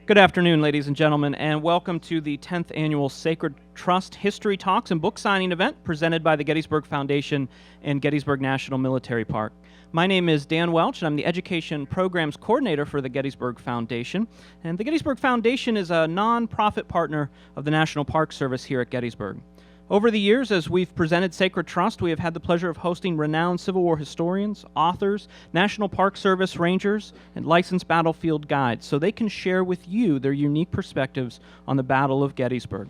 Good afternoon, ladies and gentlemen, and welcome to the 10th Annual Sacred Trust History Talks and Book Signing event presented by the Gettysburg Foundation and Gettysburg National Military Park. My name is Dan Welch, and I'm the Education Programs Coordinator for the Gettysburg Foundation. And the Gettysburg Foundation is a non-profit partner of the National Park Service here at Gettysburg. Over the years, as we've presented Sacred Trust, we have had the pleasure of hosting renowned Civil War historians, authors, National Park Service rangers, and licensed battlefield guides so they can share with you their unique perspectives on the Battle of Gettysburg.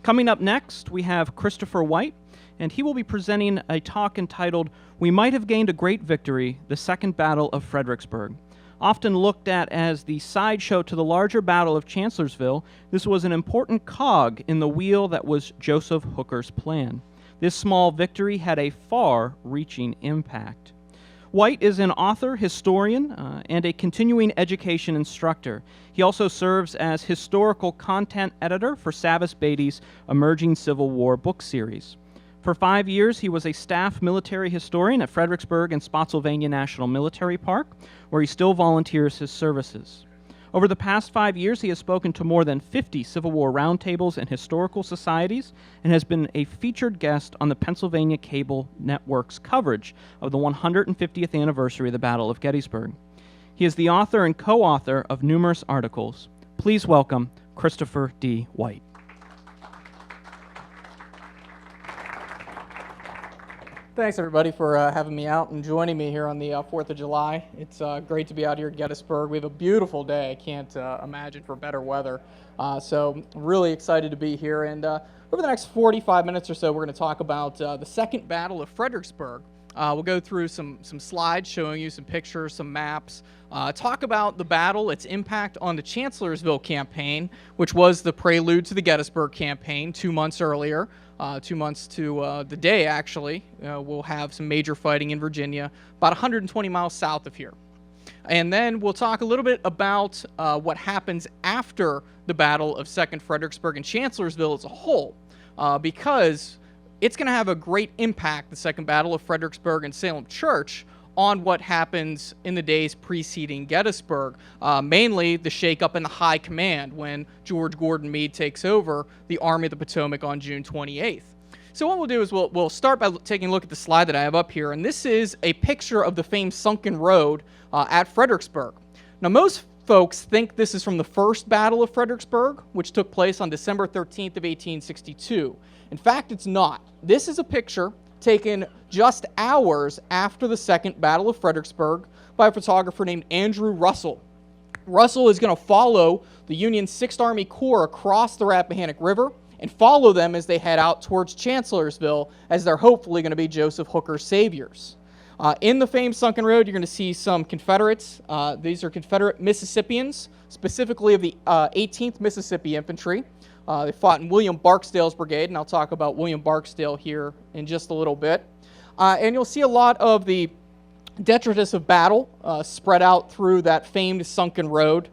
Coming up next, we have Kristopher White, and he will be presenting a talk entitled, "We Might Have Gained a Great Victory, the Second Battle of Fredericksburg." Often looked at as the sideshow to the larger Battle of Chancellorsville, this was an important cog in the wheel that was Joseph Hooker's plan. This small victory had a far-reaching impact. White is an author, historian, and a continuing education instructor. He also serves as historical content editor for Savas Beatty's Emerging Civil War book series. For 5 years, he was a staff military historian at Fredericksburg and Spotsylvania National Military Park, where he still volunteers his services. Over the past 5 years, he has spoken to more than 50 Civil War roundtables and historical societies and has been a featured guest on the Pennsylvania Cable Network's coverage of the 150th anniversary of the Battle of Gettysburg. He is the author and co-author of numerous articles. Please welcome Kristopher D. White. Thanks, everybody, for having me out and joining me here on the 4th of July. It's great to be out here at Gettysburg. We have a beautiful day. I can't imagine for better weather. So I'm really excited to be here. And over the next 45 minutes or so, we're going to talk about the Second Battle of Fredericksburg. We'll go through some slides showing you some pictures, some maps, talk about the battle, its impact on the Chancellorsville campaign, which was the prelude to the Gettysburg campaign 2 months earlier. 2 months to the day, actually. We'll have some major fighting in Virginia, about 120 miles south of here. And then we'll talk a little bit about what happens after the Battle of Second Fredericksburg and Chancellorsville as a whole, because it's going to have a great impact, the Second Battle of Fredericksburg and Salem Church, on what happens in the days preceding Gettysburg, mainly the shakeup in the high command when George Gordon Meade takes over the Army of the Potomac on June 28th. So what we'll do is we'll start by taking a look at the slide that I have up here, and this is a picture of the famed sunken road at Fredericksburg. Now, most folks think this is from the First Battle of Fredericksburg, which took place on December 13th of 1862. In fact, it's not. This is a picture taken just hours after the Second Battle of Fredericksburg by a photographer named Andrew Russell. Russell is going to follow the Union 6th Army Corps across the Rappahannock River and follow them as they head out towards Chancellorsville, as they're hopefully going to be Joseph Hooker's saviors. In the famed sunken road, you're going to see some Confederates. These are Confederate Mississippians, specifically of the 18th Mississippi Infantry. They fought in William Barksdale's brigade, and I'll talk about William Barksdale here in just a little bit. And you'll see a lot of the detritus of battle spread out through that famed sunken road.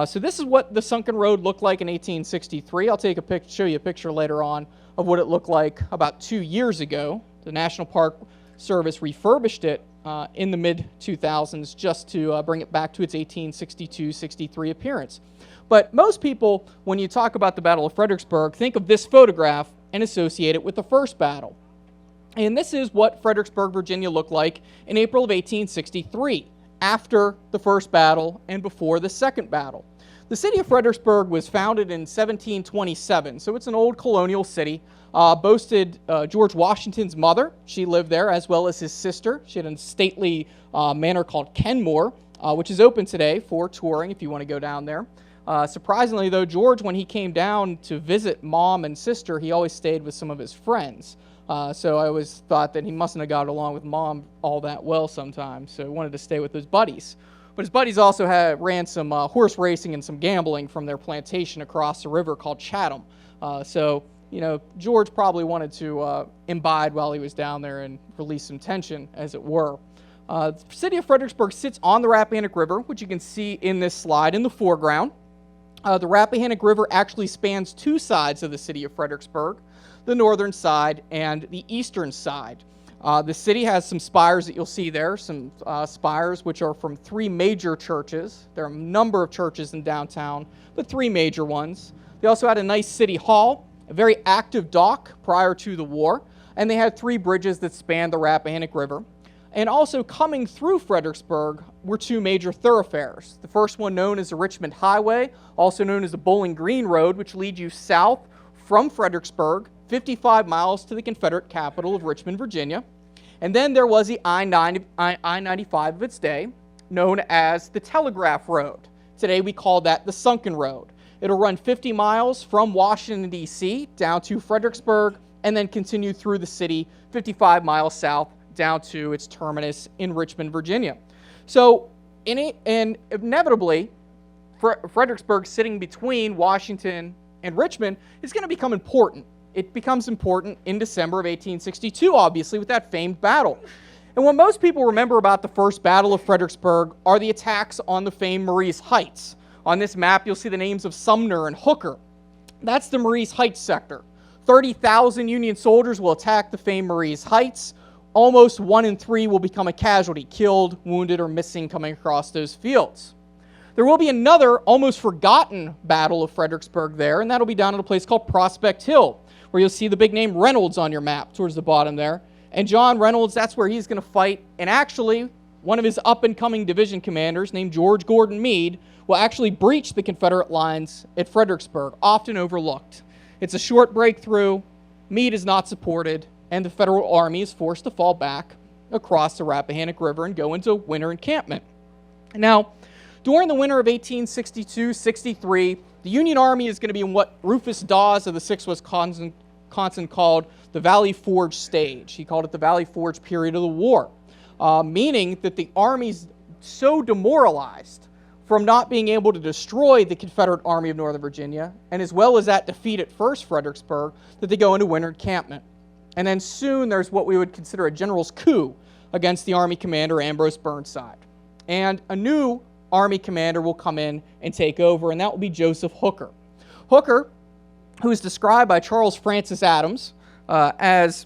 So this is what the sunken road looked like in 1863. I'll take a show you a picture later on of what it looked like about 2 years ago. The National Park Service refurbished it in the mid-2000s just to bring it back to its 1862-63 appearance. But most people, when you talk about the Battle of Fredericksburg, think of this photograph and associate it with the first battle. And this is what Fredericksburg, Virginia looked like in April of 1863, after the first battle and before the second battle. The city of Fredericksburg was founded in 1727, so it's an old colonial city. Boasted George Washington's mother. She lived there, as well as his sister. She had a stately manor called Kenmore, which is open today for touring if you want to go down there. Surprisingly, though, George, when he came down to visit mom and sister, he always stayed with some of his friends. So I always thought that he mustn't have got along with mom all that well sometimes, so he wanted to stay with his buddies. But his buddies also ran some horse racing and some gambling from their plantation across the river called Chatham. So, you know, George probably wanted to imbibe while he was down there and release some tension, as it were. The city of Fredericksburg sits on the Rappahannock River, which you can see in this slide in the foreground. The Rappahannock River actually spans two sides of the city of Fredericksburg, the northern side and the eastern side. The city has some spires that you'll see there, some spires which are from three major churches. There are a number of churches in downtown, but three major ones. They also had a nice city hall, a very active dock prior to the war, and they had three bridges that spanned the Rappahannock River. And also coming through Fredericksburg were two major thoroughfares. The first one known as the Richmond Highway, also known as the Bowling Green Road, which leads you south from Fredericksburg, 55 miles to the Confederate capital of Richmond, Virginia. And then there was the I-95 of its day, known as the Telegraph Road. Today we call that the Sunken Road. It'll run 50 miles from Washington, D.C. down to Fredericksburg, and then continue through the city 55 miles south down to its terminus in Richmond, Virginia. So inevitably, Fredericksburg sitting between Washington and Richmond is going to become important. It becomes important in December of 1862, obviously, with that famed battle. And what most people remember about the First Battle of Fredericksburg are the attacks on the famed Maurice Heights. On this map, you'll see the names of Sumner and Hooker. That's the Maurice Heights sector. 30,000 Union soldiers will attack the famed Maurice Heights. Almost 1 in 3 will become a casualty, killed, wounded, or missing coming across those fields. There will be another almost forgotten Battle of Fredericksburg there, and that'll be down at a place called Prospect Hill, where you'll see the big name Reynolds on your map towards the bottom there. And John Reynolds, that's where he's going to fight. And actually, one of his up-and-coming division commanders named George Gordon Meade will actually breach the Confederate lines at Fredericksburg, often overlooked. It's a short breakthrough. Meade is not supported, and the Federal Army is forced to fall back across the Rappahannock River and go into winter encampment. Now, during the winter of 1862-63, the Union Army is going to be in what Rufus Dawes of the 6th Wisconsin called the Valley Forge stage. He called it the Valley Forge period of the war, meaning that the Army's so demoralized from not being able to destroy the Confederate Army of Northern Virginia, and as well as that defeat at first Fredericksburg, that they go into winter encampment. And then soon there's what we would consider a general's coup against the Army commander Ambrose Burnside. And a new Army commander will come in and take over, and that will be Joseph Hooker. Hooker, who is described by Charles Francis Adams as,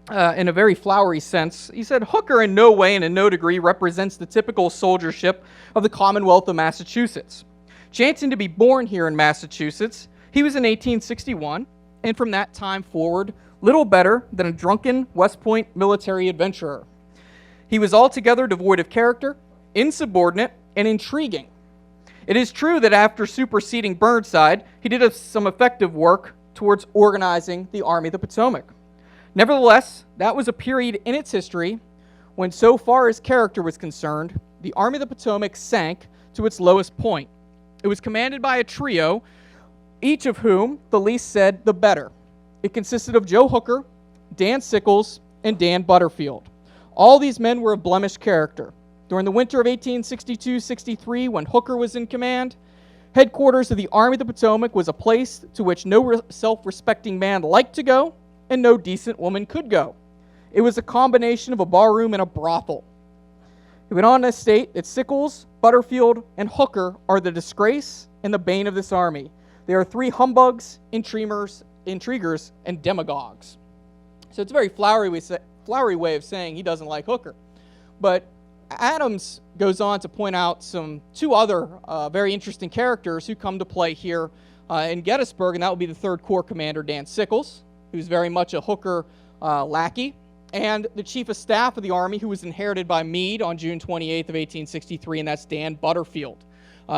in a very flowery sense, he said, Hooker in no way and in no degree represents the typical soldiership of the Commonwealth of Massachusetts. Chancing to be born here in Massachusetts, he was in 1861, and from that time forward, little better than a drunken West Point military adventurer. He was altogether devoid of character, insubordinate, and intriguing. It is true that after superseding Burnside, he did some effective work towards organizing the Army of the Potomac. Nevertheless, that was a period in its history when, so far as character was concerned, the Army of the Potomac sank to its lowest point. It was commanded by a trio, each of whom, the least said, the better. It consisted of Joe Hooker, Dan Sickles, and Dan Butterfield. All these men were of blemished character. During the winter of 1862-63, when Hooker was in command, headquarters of the Army of the Potomac was a place to which no self-respecting man liked to go and no decent woman could go. It was a combination of a barroom and a brothel. He went on to state that Sickles, Butterfield, and Hooker are the disgrace and the bane of this army. They are three humbugs, intriguers, and demagogues. So it's a very flowery way of saying he doesn't like Hooker. But Adams goes on to point out two other very interesting characters who come to play here in Gettysburg, and that would be the 3rd Corps Commander Dan Sickles, who's very much a Hooker lackey, and the Chief of Staff of the Army, who was inherited by Meade on June 28th of 1863, and that's Dan Butterfield.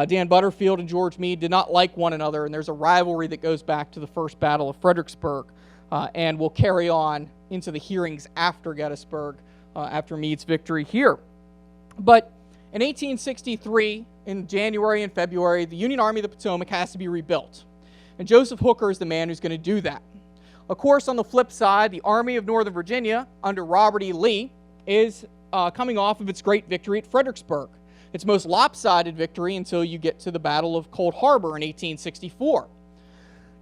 Dan Butterfield and George Meade did not like one another, and there's a rivalry that goes back to the First Battle of Fredericksburg and will carry on into the hearings after Gettysburg, after Meade's victory here. But in 1863, in January and February, the Union Army of the Potomac has to be rebuilt. And Joseph Hooker is the man who's going to do that. Of course, on the flip side, the Army of Northern Virginia, under Robert E. Lee, is coming off of its great victory at Fredericksburg. Its most lopsided victory until you get to the Battle of Cold Harbor in 1864.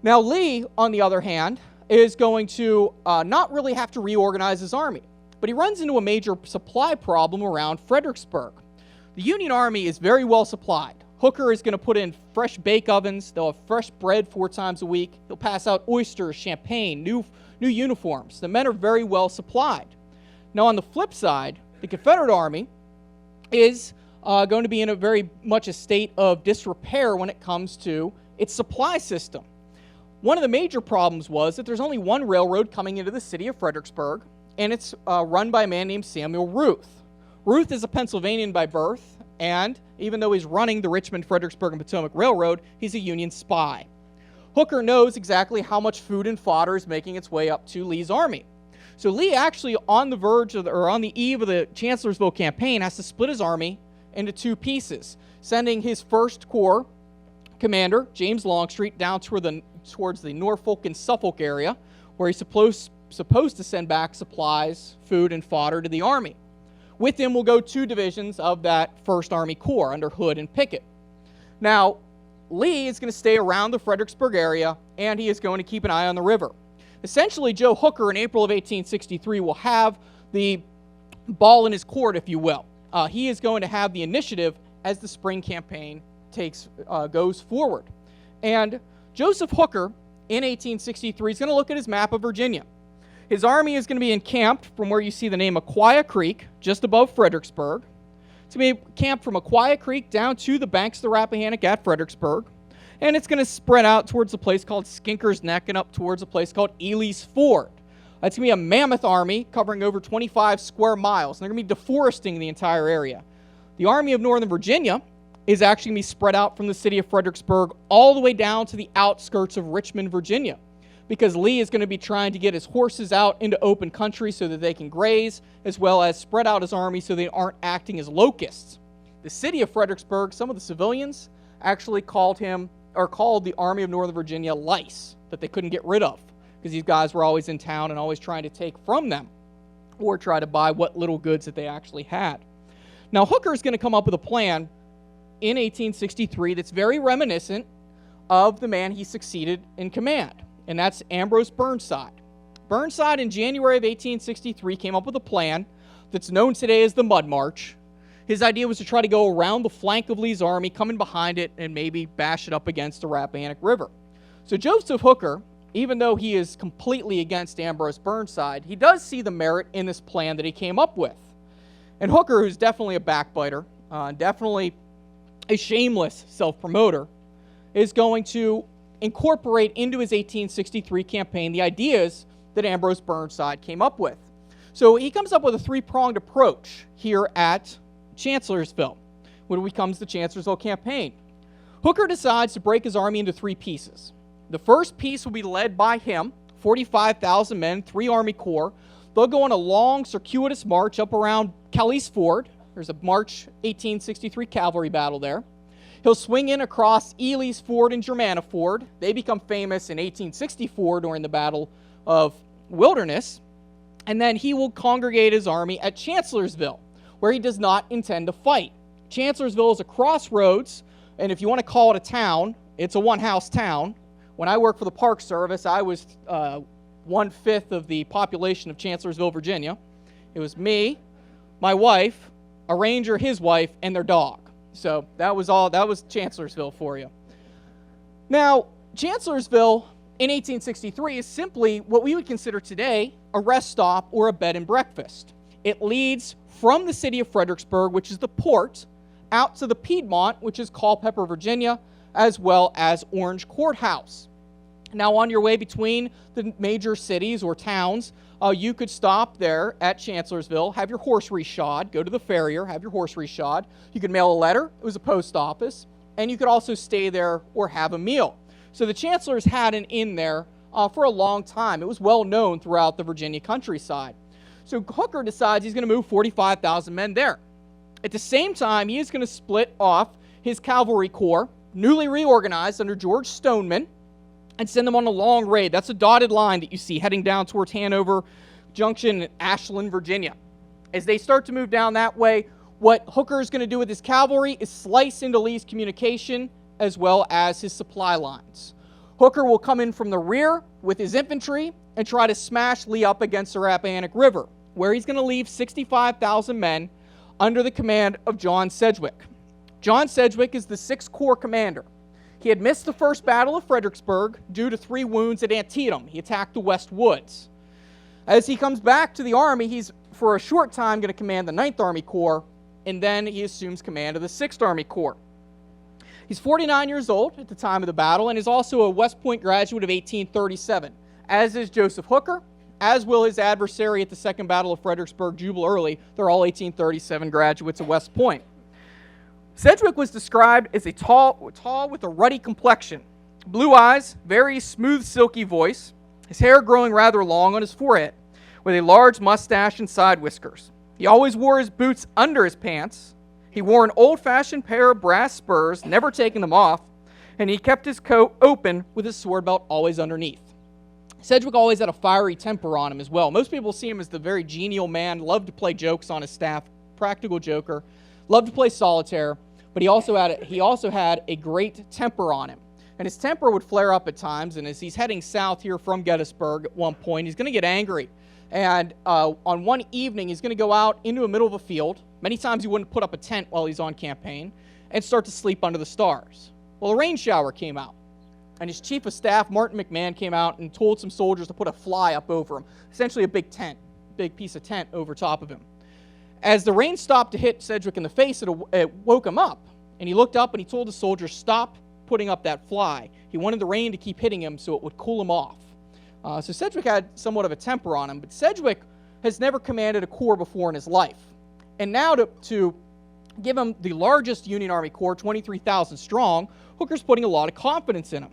Now, Lee, on the other hand, is going to not really have to reorganize his army, but he runs into a major supply problem around Fredericksburg. The Union Army is very well supplied. Hooker is going to put in fresh bake ovens. They'll have fresh bread 4 times a week. He'll pass out oysters, champagne, new uniforms. The men are very well supplied. Now, on the flip side, the Confederate Army is going to be in a very much a state of disrepair when it comes to its supply system. One of the major problems was that there's only one railroad coming into the city of Fredericksburg, and it's run by a man named Samuel Ruth. Ruth is a Pennsylvanian by birth, and even though he's running the Richmond, Fredericksburg, and Potomac Railroad, he's a Union spy. Hooker knows exactly how much food and fodder is making its way up to Lee's army. So Lee actually, on the verge of or on the eve of the Chancellorsville campaign, has to split his army into two pieces, sending his First Corps commander, James Longstreet, down towards the Norfolk and Suffolk area, where he's supposed to send back supplies, food, and fodder to the army. With him will go two divisions of that First Army Corps under Hood and Pickett. Now, Lee is going to stay around the Fredericksburg area, and he is going to keep an eye on the river. Essentially, Joe Hooker in April of 1863 will have the ball in his court, if you will. He is going to have the initiative as the spring campaign goes forward. And Joseph Hooker in 1863 is going to look at his map of Virginia. His army is going to be encamped from where you see the name Aquia Creek, just above Fredericksburg. It's going to be camped from Aquia Creek down to the banks of the Rappahannock at Fredericksburg. And it's going to spread out towards a place called Skinker's Neck and up towards a place called Ely's Ford. It's going to be a mammoth army covering over 25 square miles. And they're going to be deforesting the entire area. The Army of Northern Virginia is actually going to be spread out from the city of Fredericksburg all the way down to the outskirts of Richmond, Virginia, because Lee is going to be trying to get his horses out into open country so that they can graze, as well as spread out his army so they aren't acting as locusts. The city of Fredericksburg, some of the civilians actually called the Army of Northern Virginia lice that they couldn't get rid of, because these guys were always in town and always trying to take from them or try to buy what little goods that they actually had. Now, Hooker is going to come up with a plan in 1863 that's very reminiscent of the man he succeeded in command, and that's Ambrose Burnside. Burnside in January of 1863 came up with a plan that's known today as the Mud March. His idea was to try to go around the flank of Lee's army, come in behind it, and maybe bash it up against the Rappahannock River. So Joseph Hooker, even though he is completely against Ambrose Burnside, he does see the merit in this plan that he came up with. And Hooker, who's definitely a backbiter, definitely a shameless self-promoter, is going to incorporate into his 1863 campaign the ideas that Ambrose Burnside came up with. So he comes up with a three-pronged approach here at Chancellorsville, when it becomes the Chancellorsville campaign. Hooker decides to break his army into three pieces. The first piece will be led by him, 45,000 men, 3 Army Corps. They'll go on a long, circuitous march up around Kelly's Ford. There's a March 1863 cavalry battle there. He'll swing in across Ely's Ford and Germanna Ford. They become famous in 1864 during the Battle of Wilderness. And then he will congregate his army at Chancellorsville, where he does not intend to fight. Chancellorsville is a crossroads, and if you want to call it a town, it's a one-house town. When I worked for the Park Service, I was 1/5 of the population of Chancellorsville, Virginia. It was me, my wife, a ranger, his wife, and their dog. So that was Chancellorsville for you. Now, Chancellorsville in 1863 is simply what we would consider today a rest stop or a bed and breakfast. It leads from the city of Fredericksburg, which is the port, out to the Piedmont, which is Culpeper, Virginia, as well as Orange Courthouse. Now, on your way between the major cities or towns, you could stop there at Chancellorsville, have your horse reshod, go to the farrier, have your horse reshod. You could mail a letter, it was a post office, and you could also stay there or have a meal. So the Chancellors had an inn there for a long time. It was well known throughout the Virginia countryside. So Hooker decides he's going to move 45,000 men there. At the same time, he is going to split off his cavalry corps, newly reorganized under George Stoneman, and send them on a long raid. That's a dotted line that you see heading down towards Hanover Junction in Ashland, Virginia. As they start to move down that way, what Hooker is going to do with his cavalry is slice into Lee's communication as well as his supply lines. Hooker will come in from the rear with his infantry and try to smash Lee up against the Rappahannock River, where he's going to leave 65,000 men under the command of John Sedgwick. John Sedgwick is the 6th Corps commander. He had missed the First Battle of Fredericksburg due to 3 wounds at Antietam. He attacked the West Woods. As he comes back to the army, he's for a short time, going to command the 9th Army Corps, and then he assumes command of the 6th Army Corps. He's 49 years old at the time of the battle and is also a West Point graduate of 1837, as is Joseph Hooker, as will his adversary at the Second Battle of Fredericksburg, Jubal Early. They're all 1837 graduates of West Point. Sedgwick was described as a tall with a ruddy complexion, blue eyes, very smooth, silky voice, his hair growing rather long on his forehead, with a large mustache and side whiskers. He always wore his boots under his pants. He wore an old-fashioned pair of brass spurs, never taking them off, and he kept his coat open with his sword belt always underneath. Sedgwick always had a fiery temper on him as well. Most people see him as the very genial man, loved to play jokes on his staff, practical joker, loved to play solitaire, but he also had a great temper on him. And his temper would flare up at times, and as he's heading south here from Gettysburg at one point, he's going to get angry. And on one evening, he's going to go out into the middle of a field. Many times he wouldn't put up a tent while he's on campaign, and start to sleep under the stars. Well, a rain shower came out, and his chief of staff, Martin McMahon, came out and told some soldiers to put a fly up over him, essentially a big piece of tent over top of him. As the rain stopped to hit Sedgwick in the face, it woke him up, and he looked up and he told the soldiers, stop putting up that fly. He wanted the rain to keep hitting him so it would cool him off. So Sedgwick had somewhat of a temper on him, but Sedgwick has never commanded a corps before in his life. And now to give him the largest Union Army Corps, 23,000 strong, Hooker's putting a lot of confidence in him.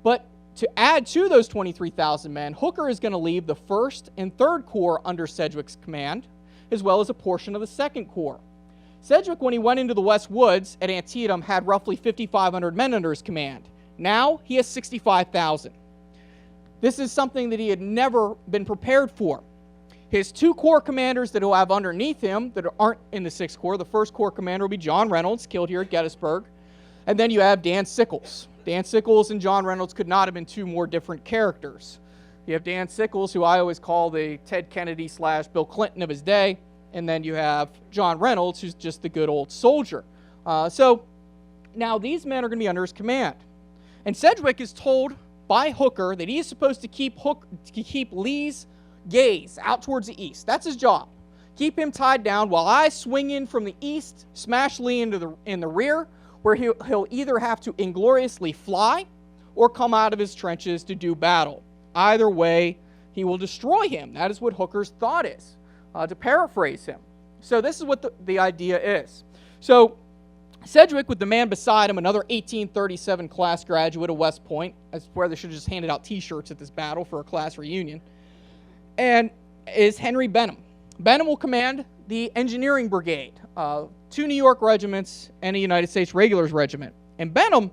But to add to those 23,000 men, Hooker is going to leave the 1st and 3rd Corps under Sedgwick's command, as well as a portion of the 2nd Corps. Sedgwick, when he went into the West Woods at Antietam, had roughly 5,500 men under his command. Now he has 65,000. This is something that he had never been prepared for. His 2 corps commanders that he'll have underneath him that aren't in the 6th Corps, the 1st Corps commander will be John Reynolds, killed here at Gettysburg, and then you have Dan Sickles. Dan Sickles and John Reynolds could not have been 2 more different characters. You have Dan Sickles, who I always call the Ted Kennedy / Bill Clinton of his day, and then you have John Reynolds, who's just the good old soldier. So now these men are going to be under his command. And Sedgwick is told by Hooker that he is supposed to keep Lee's gaze out towards the east. That's his job. Keep him tied down while I swing in from the east, smash Lee in the rear, where he'll either have to ingloriously fly or come out of his trenches to do battle. Either way, he will destroy him. That is what Hooker's thought is, to paraphrase him. So this is what the idea is. So Sedgwick, with the man beside him, another 1837 class graduate of West Point, that's where they should have just handed out T-shirts at this battle for a class reunion, and is Henry Benham. Benham will command the engineering brigade, 2 New York regiments and a United States Regulars regiment. And Benham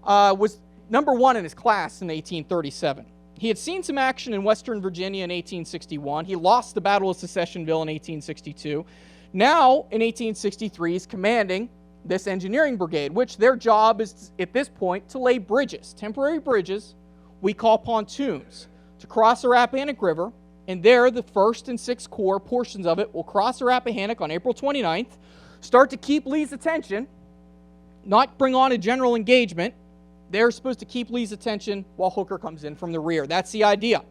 was number 1 in his class in 1837. He had seen some action in Western Virginia in 1861. He lost the Battle of Secessionville in 1862. Now, in 1863, he's commanding this engineering brigade, which their job is, at this point, to lay bridges, temporary bridges we call pontoons, to cross the Rappahannock River. And there, the 1st and 6th Corps portions of it will cross the Rappahannock on April 29th, start to keep Lee's attention, not bring on a general engagement. They're supposed to keep Lee's attention while Hooker comes in from the rear. That's the idea.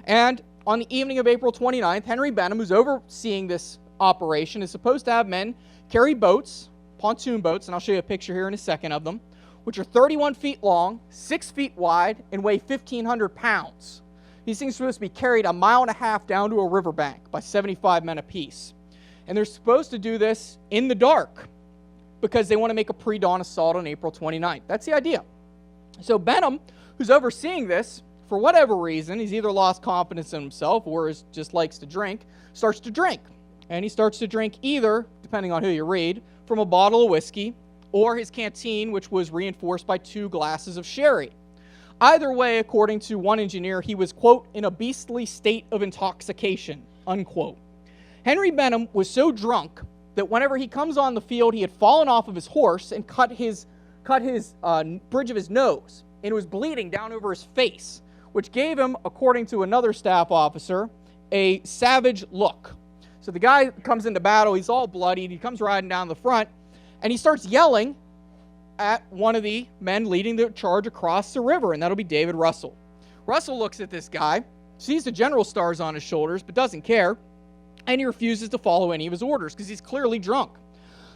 And on the evening of April 29th, Henry Benham, who's overseeing this operation, is supposed to have men carry boats, pontoon boats, and I'll show you a picture here in a second of them, which are 31 feet long, 6 feet wide, and weigh 1,500 pounds. These things are supposed to be carried 1.5 miles down to a riverbank by 75 men apiece. And they're supposed to do this in the dark because they want to make a pre-dawn assault on April 29th. That's the idea. So Benham, who's overseeing this, for whatever reason, he's either lost confidence in himself or just likes to drink, starts to drink. And he starts to drink either, depending on who you read, from a bottle of whiskey or his canteen, which was reinforced by 2 glasses of sherry. Either way, according to one engineer, he was, quote, in a beastly state of intoxication, unquote. Henry Benham was so drunk that whenever he comes on the field, he had fallen off of his horse and cut his bridge of his nose, and it was bleeding down over his face, which gave him, according to another staff officer, a savage look. So the guy comes into battle, he's all bloodied, he comes riding down the front, and he starts yelling at one of the men leading the charge across the river, and that'll be David Russell. Russell looks at this guy, sees the general stars on his shoulders, but doesn't care, and he refuses to follow any of his orders because he's clearly drunk.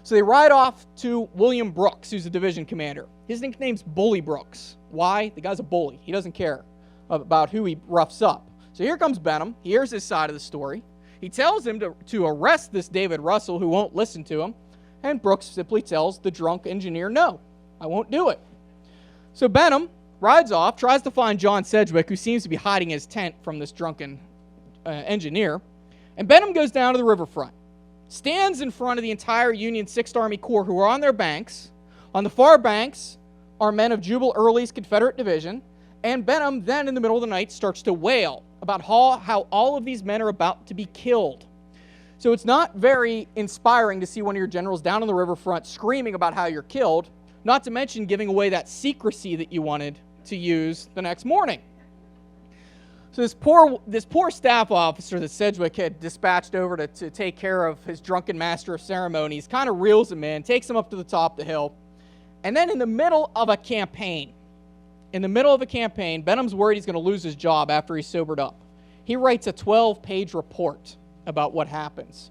So they ride off to William Brooks, who's a division commander. His nickname's Bully Brooks. Why? The guy's a bully. He doesn't care about who he roughs up. So here comes Benham. He hears his side of the story. He tells him to arrest this David Russell, who won't listen to him. And Brooks simply tells the drunk engineer, no, I won't do it. So Benham rides off, tries to find John Sedgwick, who seems to be hiding in his tent from this drunken engineer. And Benham goes down to the riverfront, stands in front of the entire Union 6th Army Corps who are on their banks. On the far banks are men of Jubal Early's Confederate division, and Benham then in the middle of the night starts to wail about how all of these men are about to be killed. So it's not very inspiring to see one of your generals down on the riverfront screaming about how you're killed, not to mention giving away that secrecy that you wanted to use the next morning. So this poor staff officer that Sedgwick had dispatched over to take care of his drunken master of ceremonies kind of reels him in, takes him up to the top of the hill, and then in the middle of a campaign, Benham's worried he's going to lose his job after he's sobered up. He writes a 12-page report about what happens.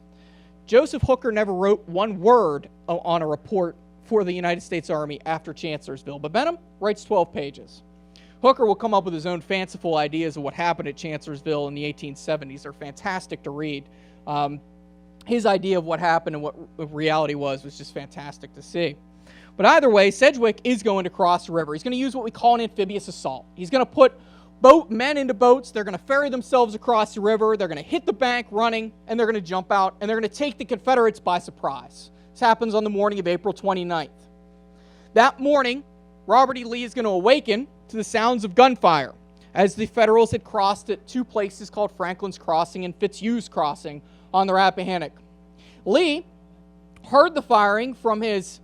Joseph Hooker never wrote one word on a report for the United States Army after Chancellorsville, but Benham writes 12 pages. Hooker will come up with his own fanciful ideas of what happened at Chancellorsville in the 1870s. They're fantastic to read. His idea of what happened and what reality was just fantastic to see. But either way, Sedgwick is going to cross the river. He's going to use what we call an amphibious assault. He's going to put men into boats. They're going to ferry themselves across the river. They're going to hit the bank running, and they're going to jump out, and they're going to take the Confederates by surprise. This happens on the morning of April 29th. That morning, Robert E. Lee is going to awaken to the sounds of gunfire as the Federals had crossed at two places called Franklin's Crossing and Fitzhugh's Crossing on the Rappahannock. Lee heard the firing from his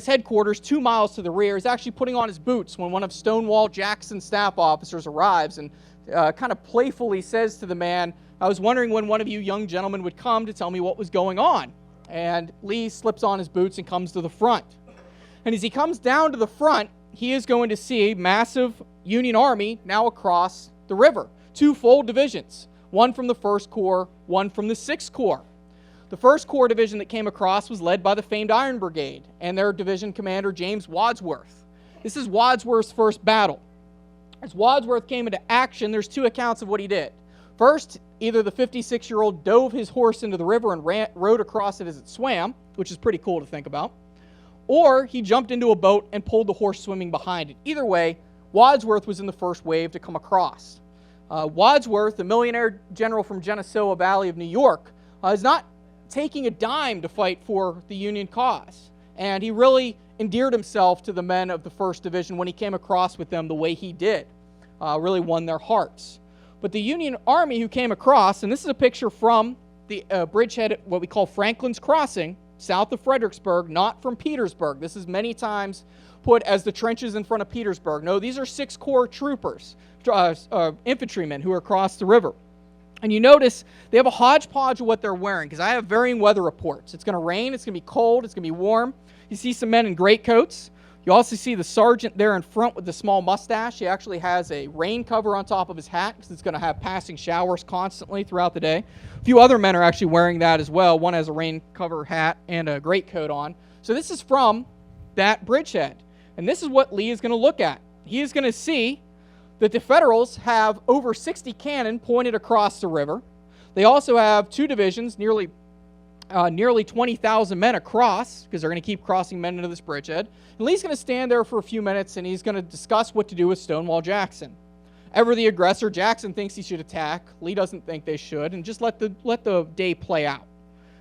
headquarters 2 miles to the rear. He's actually putting on his boots when one of Stonewall Jackson's staff officers arrives and kind of playfully says to the man, I was wondering when one of you young gentlemen would come to tell me what was going on. And Lee slips on his boots and comes to the front. And as he comes down to the front, he is going to see massive Union Army now across the river. Two full divisions, one from the 1st Corps, one from the 6th Corps. The 1st Corps division that came across was led by the famed Iron Brigade and their division commander, James Wadsworth. This is Wadsworth's first battle. As Wadsworth came into action, there's two accounts of what he did. First, either the 56-year-old dove his horse into the river and rode across it as it swam, which is pretty cool to think about, or he jumped into a boat and pulled the horse swimming behind it. Either way, Wadsworth was in the first wave to come across. Wadsworth, the millionaire general from Geneseo Valley of New York, is not taking a dime to fight for the Union cause. And he really endeared himself to the men of the 1st Division when he came across with them the way he did. Really won their hearts. But the Union Army who came across, and this is a picture from the bridgehead at what we call Franklin's Crossing, south of Fredericksburg, not from Petersburg. This is many times put as the trenches in front of Petersburg. No, these are 6th Corps troopers, infantrymen who are across the river. And you notice they have a hodgepodge of what they're wearing because I have varying weather reports. It's going to rain, it's going to be cold, it's going to be warm. You see some men in greatcoats. You also see the sergeant there in front with the small mustache. He actually has a rain cover on top of his hat because it's going to have passing showers constantly throughout the day. A few other men are actually wearing that as well. One has a rain cover hat and a greatcoat on. So this is from that bridgehead. And this is what Lee is going to look at. He is going to see that the Federals have over 60 cannon pointed across the river. They also have two divisions, nearly 20,000 men across, because they're going to keep crossing men into this bridgehead. And Lee's going to stand there for a few minutes, and he's going to discuss what to do with Stonewall Jackson. Ever the aggressor, Jackson thinks he should attack. Lee doesn't think they should, and just let the day play out.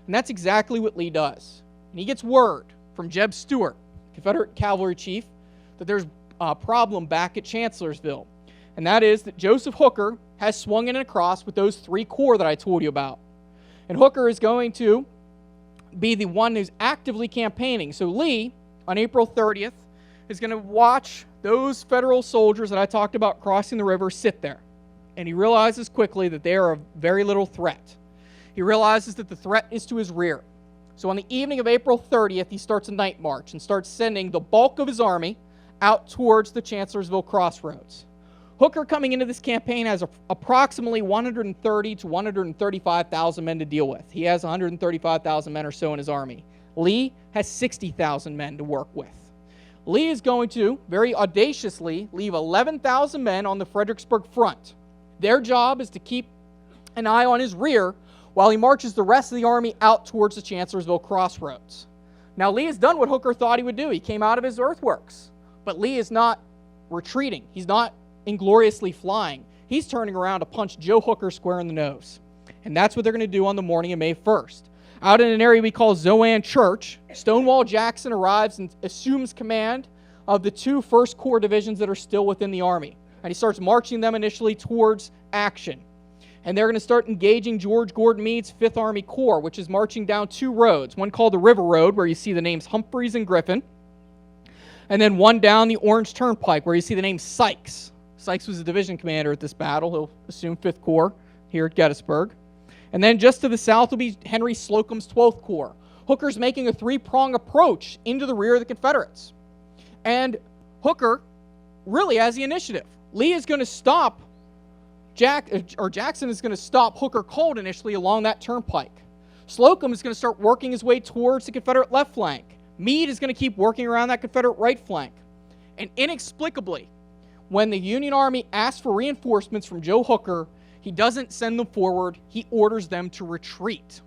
And that's exactly what Lee does. And he gets word from Jeb Stuart, Confederate cavalry chief, that there's a problem back at Chancellorsville. And that is that Joseph Hooker has swung in and across with those 3 corps that I told you about. And Hooker is going to be the one who's actively campaigning. So Lee, on April 30th, is going to watch those Federal soldiers that I talked about crossing the river sit there. And he realizes quickly that they are a very little threat. He realizes that the threat is to his rear. So on the evening of April 30th, he starts a night march and starts sending the bulk of his army out towards the Chancellorsville crossroads. Hooker coming into this campaign has approximately 130 to 135,000 men to deal with. He has 135,000 men or so in his army. Lee has 60,000 men to work with. Lee is going to, very audaciously, leave 11,000 men on the Fredericksburg front. Their job is to keep an eye on his rear while he marches the rest of the army out towards the Chancellorsville crossroads. Now, Lee has done what Hooker thought he would do. He came out of his earthworks. But Lee is not retreating. He's not ingloriously flying. He's turning around to punch Joe Hooker square in the nose. And that's what they're going to do on the morning of May 1st. Out in an area we call Zoan Church, Stonewall Jackson arrives and assumes command of the 2 First Corps divisions that are still within the Army. And he starts marching them initially towards action. And they're going to start engaging George Gordon Meade's 5th Army Corps, which is marching down 2 roads. One called the River Road, where you see the names Humphreys and Griffin. And then one down the Orange Turnpike, where you see the name Sykes. Sykes was the division commander at this battle. He'll assume 5th Corps here at Gettysburg. And then just to the south will be Henry Slocum's 12th Corps. Hooker's making a 3-prong approach into the rear of the Confederates. And Hooker really has the initiative. Lee is going to stop Jackson is going to stop Hooker cold initially along that turnpike. Slocum is going to start working his way towards the Confederate left flank. Meade is going to keep working around that Confederate right flank. And inexplicably, when the Union Army asks for reinforcements from Joe Hooker, he doesn't send them forward. He orders them to retreat.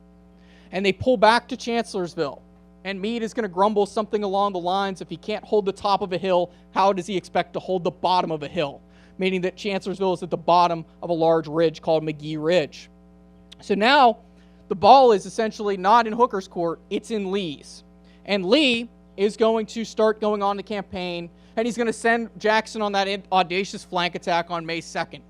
And they pull back to Chancellorsville. And Meade is going to grumble something along the lines, if he can't hold the top of a hill, how does he expect to hold the bottom of a hill? Meaning that Chancellorsville is at the bottom of a large ridge called McGee Ridge. So now the ball is essentially not in Hooker's court, it's in Lee's. And Lee is going to start going on the campaign, and he's going to send Jackson on that audacious flank attack on May 2nd.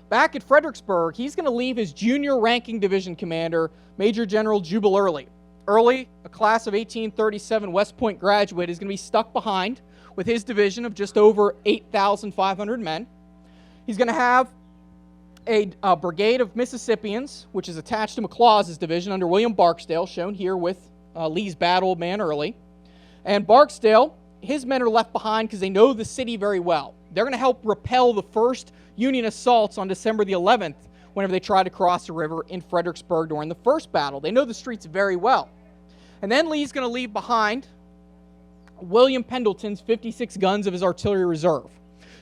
Back at Fredericksburg, he's going to leave his junior ranking division commander, Major General Jubal Early. Early, a class of 1837 West Point graduate, is going to be stuck behind with his division of just over 8,500 men. He's going to have a brigade of Mississippians, which is attached to McLaws' division under William Barksdale, shown here with Lee's battle man Early. And Barksdale, his men are left behind because they know the city very well. They're going to help repel the first Union assaults on December the 11th whenever they try to cross the river in Fredericksburg during the first battle. They know the streets very well. And then Lee's going to leave behind William Pendleton's 56 guns of his artillery reserve.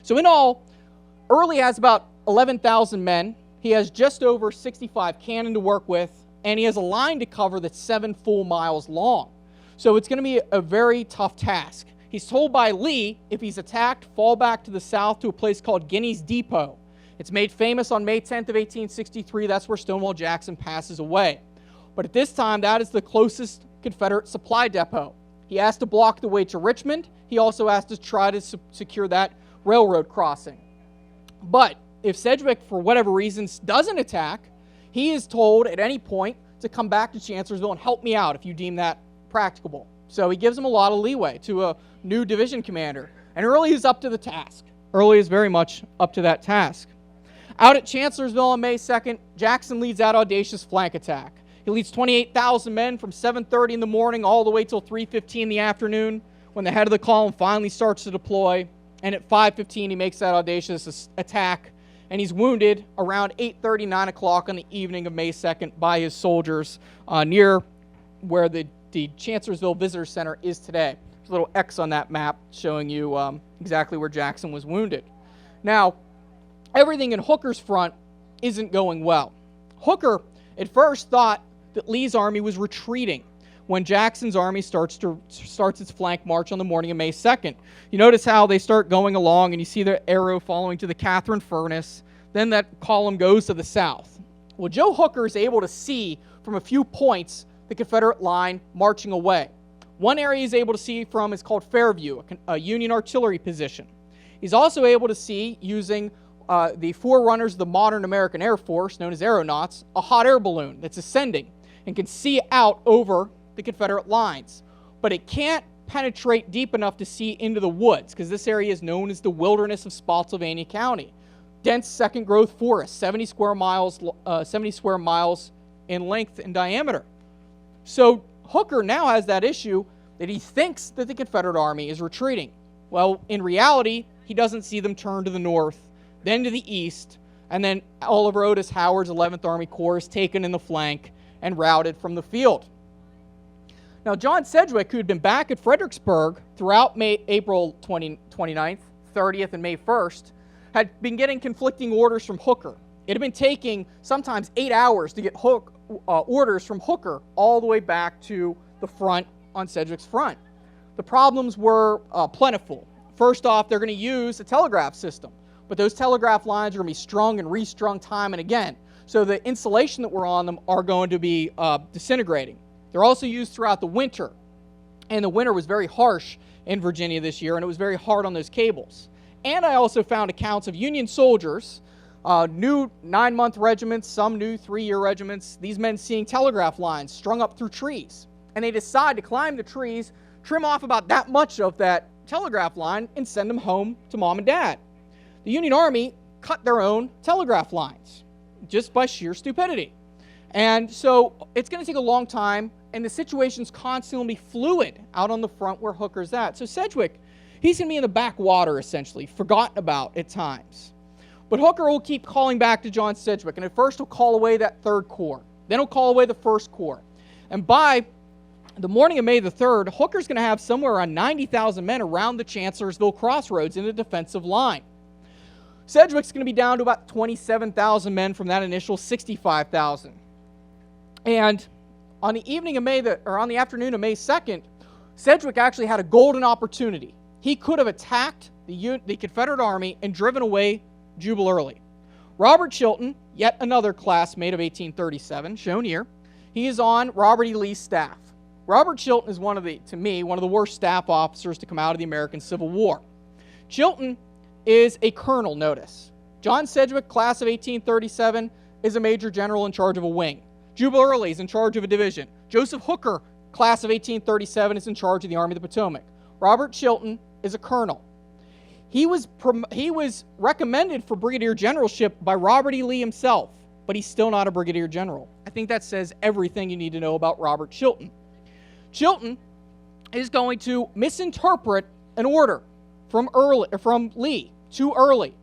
So in all, Early has about 11,000 men. He has just over 65 cannon to work with, and he has a line to cover that's 7 full miles long. So it's going to be a very tough task. He's told by Lee, if he's attacked, fall back to the south to a place called Guinea's Depot. It's made famous on May 10th of 1863. That's where Stonewall Jackson passes away. But at this time, that is the closest Confederate supply depot. He has to block the way to Richmond. He also has to try to secure that railroad crossing. But if Sedgwick, for whatever reasons, doesn't attack, he is told at any point to come back to Chancellorsville and help me out if you deem that practicable. So he gives him a lot of leeway to a new division commander. And Early is up to the task. Early is very much up to that task. Out at Chancellorsville on May 2nd, Jackson leads that audacious flank attack. He leads 28,000 men from 7:30 in the morning all the way till 3:15 in the afternoon when the head of the column finally starts to deploy. And at 5:15, he makes that audacious attack, and he's wounded around 8:30, 9 o'clock on the evening of May 2nd by his soldiers near where the Chancellorsville Visitor Center is today. There's a little X on that map showing you exactly where Jackson was wounded. Now, everything in Hooker's front isn't going well. Hooker at first thought that Lee's army was retreating when Jackson's army starts its flank march on the morning of May 2nd. You notice how they start going along, and you see the arrow following to the Catherine Furnace. Then that column goes to the south. Well, Joe Hooker is able to see from a few points the Confederate line marching away. One area he's able to see from is called Fairview, a Union artillery position. He's also able to see, using the forerunners of the modern American Air Force, known as aeronauts, a hot air balloon that's ascending and can see out over the Confederate lines. But it can't penetrate deep enough to see into the woods, because this area is known as the Wilderness of Spotsylvania County. Dense second growth forest, 70 square miles in length and diameter. So Hooker now has that issue that he thinks that the Confederate army is retreating. Well, in reality, he doesn't see them turn to the north. then to the east, and then Oliver Otis Howard's 11th Army Corps is taken in the flank and routed from the field. Now, John Sedgwick, who had been back at Fredericksburg throughout April 29th, 30th, and May 1st, had been getting conflicting orders from Hooker. It had been taking sometimes 8 hours to get orders from Hooker all the way back to the front on Sedgwick's front. The problems were plentiful. First off, they're going to use a telegraph system, but those telegraph lines are going to be strung and restrung time and again. So the insulation that were on them are going to be disintegrating. They're also used throughout the winter, and the winter was very harsh in Virginia this year, and it was very hard on those cables. And I also found accounts of Union soldiers, new 9-month regiments, some new 3-year regiments, these men seeing telegraph lines strung up through trees. And they decide to climb the trees, trim off about that much of that telegraph line, and send them home to mom and dad. The Union Army cut their own telegraph lines just by sheer stupidity. And so it's going to take a long time, and the situation's constantly fluid out on the front where Hooker's at. So Sedgwick, he's going to be in the backwater, essentially, forgotten about at times. But Hooker will keep calling back to John Sedgwick, and at first he'll call away that 3rd Corps. Then he'll call away the 1st Corps. And by the morning of May the 3rd, Hooker's going to have somewhere around 90,000 men around the Chancellorsville crossroads in the defensive line. Sedgwick's going to be down to about 27,000 men from that initial 65,000. And on the afternoon of May 2nd, Sedgwick actually had a golden opportunity. He could have attacked the Confederate Army and driven away Jubal Early. Robert Chilton, yet another classmate of 1837, shown here, he is on Robert E. Lee's staff. Robert Chilton is to me, one of the worst staff officers to come out of the American Civil War. Chilton is a colonel, notice. John Sedgwick, class of 1837, is a major general in charge of a wing. Jubal Early is in charge of a division. Joseph Hooker, class of 1837, is in charge of the Army of the Potomac. Robert Chilton is a colonel. He was recommended for brigadier generalship by Robert E. Lee himself, but he's still not a brigadier general. I think that says everything you need to know about Robert Chilton. Chilton is going to misinterpret an order from Lee to Early.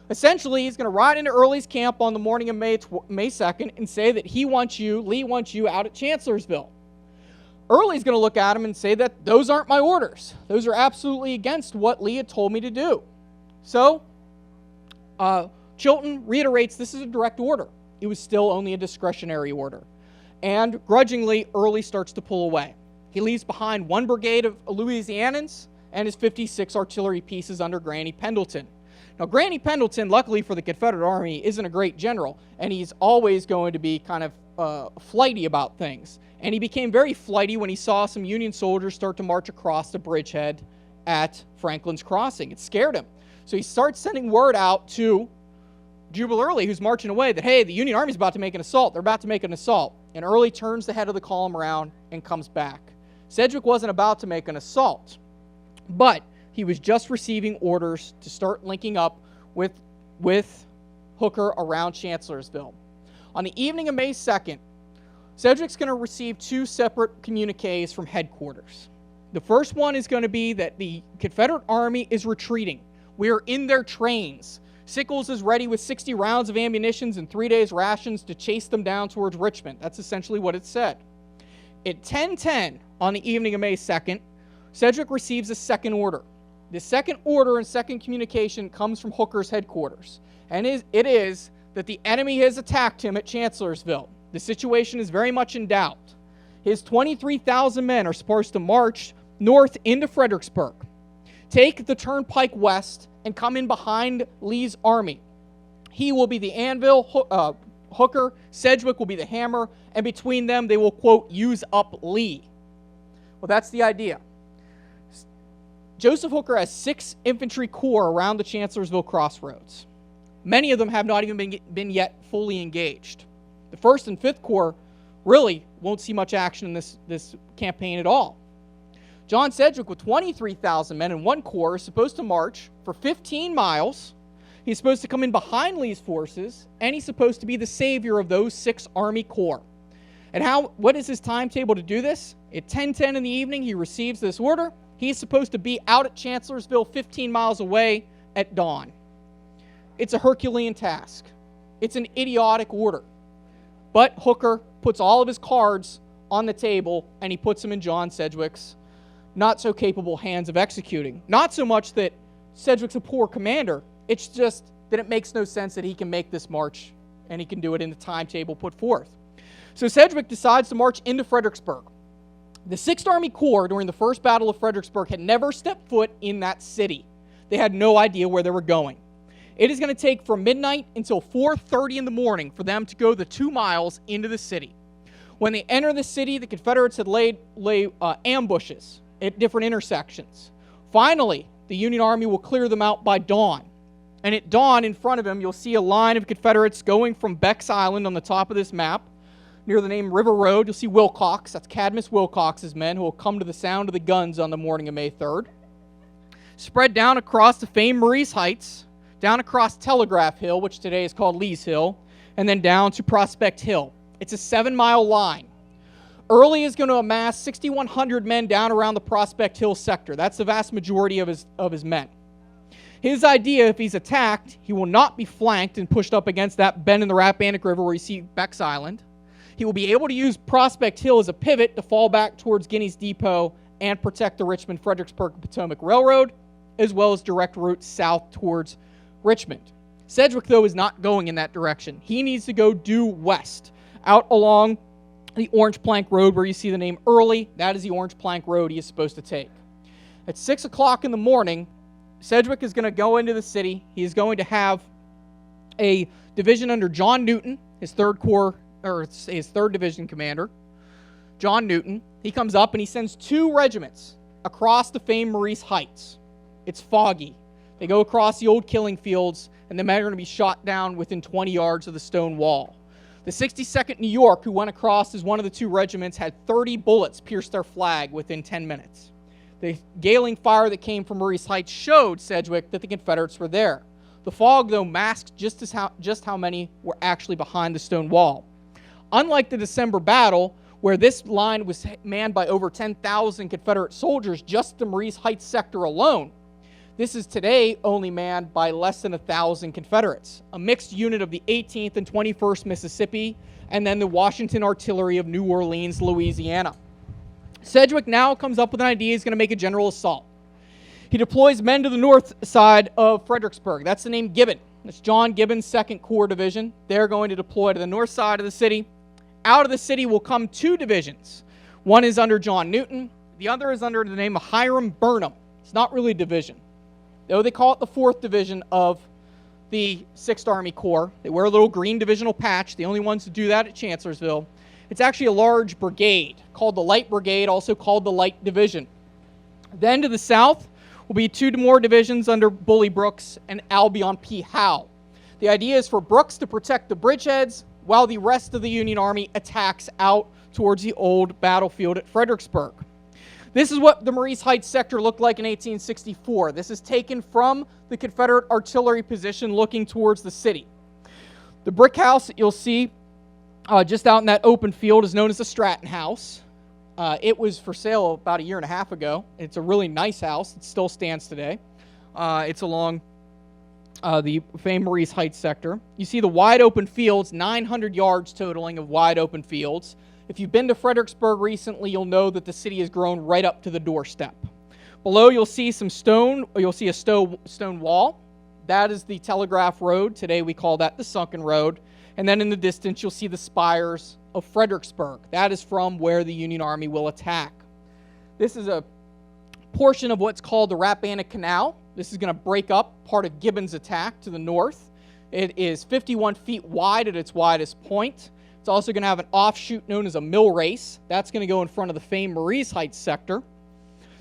Essentially, he's going to ride into Early's camp on the morning of May 2nd and say that Lee wants you out at Chancellorsville. Early's going to look at him and say that those aren't my orders. Those are absolutely against what Lee had told me to do. So, Chilton reiterates this is a direct order. It was still only a discretionary order. And grudgingly, Early starts to pull away. He leaves behind 1 brigade of Louisianans and his 56 artillery pieces under Granny Pendleton. Now, Granny Pendleton, luckily for the Confederate Army, isn't a great general, and he's always going to be kind of flighty about things. And he became very flighty when he saw some Union soldiers start to march across the bridgehead at Franklin's Crossing. It scared him. So he starts sending word out to Jubal Early, who's marching away, that, hey, the Union Army's about to make an assault. They're about to make an assault. And Early turns the head of the column around and comes back. Sedgwick wasn't about to make an assault, but he was just receiving orders to start linking up with Hooker around Chancellorsville. On the evening of May 2nd, Sedgwick's going to receive 2 separate communiques from headquarters. The first one is going to be that the Confederate Army is retreating. We are in their trains. Sickles is ready with 60 rounds of ammunition and 3 days' rations to chase them down towards Richmond. That's essentially what it said. At 10:10 on the evening of May 2nd, Sedgwick receives a second order. The second order and second communication comes from Hooker's headquarters, and it is that the enemy has attacked him at Chancellorsville. The situation is very much in doubt. His 23,000 men are supposed to march north into Fredericksburg, take the turnpike west, and come in behind Lee's army. He will be the anvil, Hooker, Sedgwick will be the hammer, and between them they will, quote, use up Lee. Well, that's the idea. Joseph Hooker has 6 infantry corps around the Chancellorsville crossroads. Many of them have not even been yet fully engaged. The 1st and 5th Corps really won't see much action in this campaign at all. John Sedgwick, with 23,000 men in 1 corps, is supposed to march for 15 miles. He's supposed to come in behind Lee's forces, and he's supposed to be the savior of those 6 Army Corps. And what is his timetable to do this? At 10:10 in the evening, he receives this order. He's supposed to be out at Chancellorsville 15 miles away at dawn. It's a Herculean task. It's an idiotic order. But Hooker puts all of his cards on the table, and he puts them in John Sedgwick's not-so-capable hands of executing. Not so much that Sedgwick's a poor commander, it's just that it makes no sense that he can make this march, and he can do it in the timetable put forth. So Sedgwick decides to march into Fredericksburg. The 6th Army Corps, during the First Battle of Fredericksburg, had never stepped foot in that city. They had no idea where they were going. It is going to take from midnight until 4:30 in the morning for them to go the 2 miles into the city. When they enter the city, the Confederates had laid ambushes at different intersections. Finally, the Union Army will clear them out by dawn. And at dawn, in front of him, you'll see a line of Confederates going from Beck's Island on the top of this map, near the name River Road. You'll see Wilcox. That's Cadmus Wilcox's men who will come to the sound of the guns on the morning of May 3rd. Spread down across the famed Maurice Heights, down across Telegraph Hill, which today is called Lee's Hill, and then down to Prospect Hill. It's a 7-mile line. Early is going to amass 6,100 men down around the Prospect Hill sector. That's the vast majority of his men. His idea, if he's attacked, he will not be flanked and pushed up against that bend in the Rappahannock River where you see Beck's Island. He will be able to use Prospect Hill as a pivot to fall back towards Guinea's Depot and protect the Richmond-Fredericksburg-Potomac Railroad, as well as direct route south towards Richmond. Sedgwick, though, is not going in that direction. He needs to go due west, out along the Orange Plank Road where you see the name Early. That is the Orange Plank Road he is supposed to take. At 6 o'clock in the morning, Sedgwick is going to go into the city. He is going to have a division under John Newton, his 3rd Division commander, John Newton. He comes up and he sends 2 regiments across the famed Maurice Heights. It's foggy. They go across the old killing fields, and the men are going to be shot down within 20 yards of the stone wall. The 62nd New York, who went across as one of the 2 regiments, had 30 bullets pierce their flag within 10 minutes. The galling fire that came from Maurice Heights showed Sedgwick that the Confederates were there. The fog, though, masked just how many were actually behind the stone wall. Unlike the December battle, where this line was manned by over 10,000 Confederate soldiers, just the Maurice Heights sector alone, this is today only manned by less than 1,000 Confederates, a mixed unit of the 18th and 21st Mississippi, and then the Washington Artillery of New Orleans, Louisiana. Sedgwick now comes up with an idea. He's going to make a general assault. He deploys men to the north side of Fredericksburg. That's the name Gibbon. That's John Gibbon's 2nd Corps Division. They're going to deploy to the north side of the city. Out of the city will come 2 divisions. One is under John Newton. The other is under the name of Hiram Burnham. It's not really a division, though they call it the 4th Division of the 6th Army Corps. They wear a little green divisional patch, the only ones to do that at Chancellorsville. It's actually a large brigade called the Light Brigade, also called the Light Division. Then to the south will be 2 more divisions under Bully Brooks and Albion P. Howe. The idea is for Brooks to protect the bridgeheads while the rest of the Union Army attacks out towards the old battlefield at Fredericksburg. This is what the Maurice Heights sector looked like in 1864. This is taken from the Confederate artillery position looking towards the city. The brick house that you'll see just out in that open field is known as the Stratton House. It was for sale about 1.5 years ago. It's a really nice house. It still stands today. It's along the famed Maurice Heights sector. You see the wide open fields, 900 yards totaling of wide open fields. If you've been to Fredericksburg recently, you'll know that the city has grown right up to the doorstep. Below, you'll see some stone, or you'll see a stone wall. That is the Telegraph Road. Today we call that the Sunken Road. And then in the distance, you'll see the spires of Fredericksburg. That is from where the Union Army will attack. This is a portion of what's called the Rappahannock Canal. This is going to break up part of Gibbon's attack to the north. It is 51 feet wide at its widest point. It's also going to have an offshoot known as a mill race. That's going to go in front of the famed Maurice Heights sector.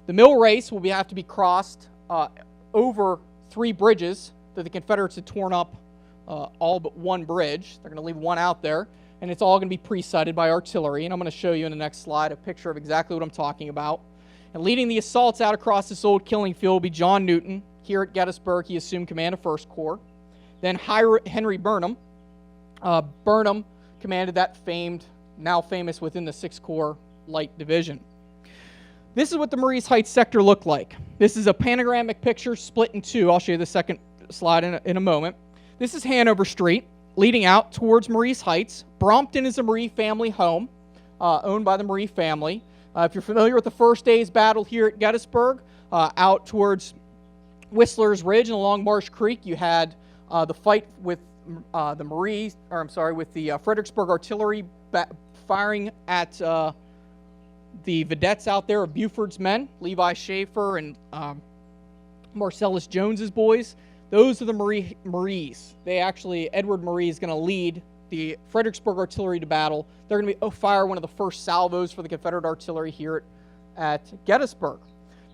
The mill race will have to be crossed over 3 bridges that the Confederates had torn up, all but 1 bridge. They're going to leave 1 out there, and it's all going to be pre-sighted by artillery. And I'm going to show you in the next slide a picture of exactly what I'm talking about. And leading the assaults out across this old killing field will be John Newton. Here at Gettysburg, he assumed command of 1st Corps. Then Henry Burnham. Burnham commanded that now famous within the 6th Corps Light Division. This is what the Maurice Heights sector looked like. This is a panoramic picture split in 2. I'll show you the second slide in a moment. This is Hanover Street, leading out towards Maurice Heights. Brompton is a Marie family home, owned by the Marie family. If you're familiar with the first day's battle here at Gettysburg, out towards Whistler's Ridge and along Marsh Creek, you had the fight with with the Fredericksburg artillery firing at the vedettes out there of Buford's men, Levi Schaefer and Marcellus Jones's boys. Those are the Maries. Edward Marie is going to lead the Fredericksburg artillery to battle. They're going to fire one of the first salvos for the Confederate artillery here at Gettysburg.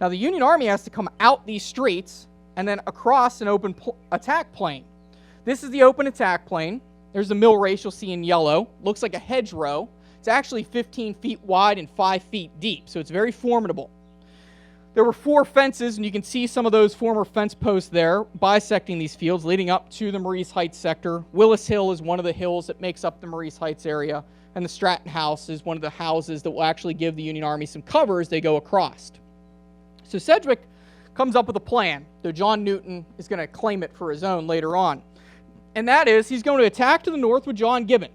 Now, the Union Army has to come out these streets and then across an open attack plain. This is the open attack plain. There's the mill race you'll see in yellow. Looks like a hedgerow. It's actually 15 feet wide and 5 feet deep, so it's very formidable. There were 4 fences, and you can see some of those former fence posts there bisecting these fields leading up to the Maurice Heights sector. Willis Hill is one of the hills that makes up the Maurice Heights area, and the Stratton House is one of the houses that will actually give the Union Army some cover as they go across. So Sedgwick comes up with a plan, though John Newton is going to claim it for his own later on. And that is, he's going to attack to the north with John Gibbon.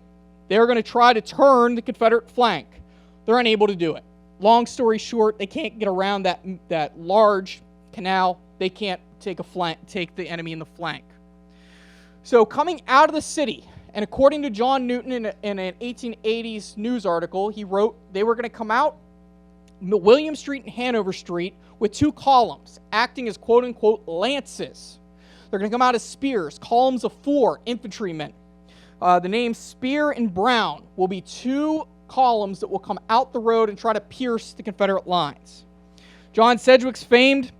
They're going to try to turn the Confederate flank. They're unable to do it. Long story short, they can't get around that large canal. They can't take the enemy in the flank. So coming out of the city, and according to John Newton in an 1880s news article, he wrote they were going to come out William Street and Hanover Street with 2 columns, acting as quote-unquote lances. They're going to come out as spears, columns of 4 infantrymen. The names Spear and Brown will be 2 columns that will come out the road and try to pierce the Confederate lines. John Sedgwick's famed